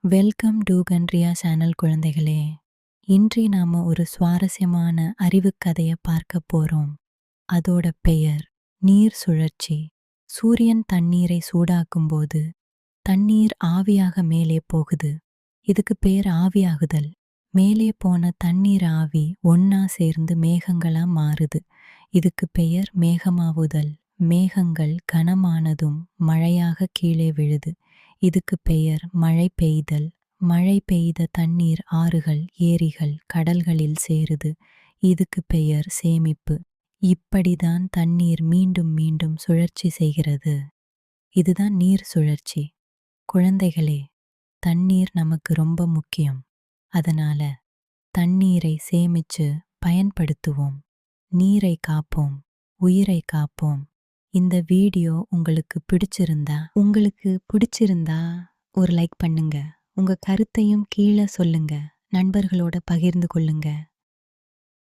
Welcome to கன்ட்ரியா channel குழந்தைகளே. இன்று நாம ஒரு சுவாரஸ்யமான அறிவுக் கதையை பார்க்க போறோம். அதோட பெயர் நீர் சுழற்சி. சூரியன் தண்ணீரை சூடாக்கும்போது தண்ணீர் ஆவியாக மேலே போகுது. இதுக்கு பேர் ஆவியாகுதல். மேலே போன தண்ணீர் ஆவி ஒன்னா சேர்ந்து மேகங்களா மாறுது. இதுக்கு பெயர் மேகமாவுதல். மேகங்கள் கனமானதும் மழையாக கீழே விழுது. இதுக்கு பெயர் மழை பெய்தல். மழை பெய்த தண்ணீர் ஆறுகள், ஏரிகள், கடல்களில் சேருது. இதுக்கு பெயர் சேமிப்பு. இப்படிதான் தண்ணீர் மீண்டும் மீண்டும் சுழற்சி செய்கிறது. இதுதான் நீர் சுழற்சி. குழந்தைகளே, தண்ணீர் நமக்கு ரொம்ப முக்கியம். அதனால தண்ணீரை சேமிச்சு பயன்படுத்துவோம். நீரை காப்போம், உயிரை காப்போம். இந்த வீடியோ உங்களுக்கு பிடிச்சிருந்தா ஒரு லைக் பண்ணுங்க. உங்க கருத்தையும் கீழே சொல்லுங்க. நண்பர்களோட பகிர்ந்து கொள்ளுங்க.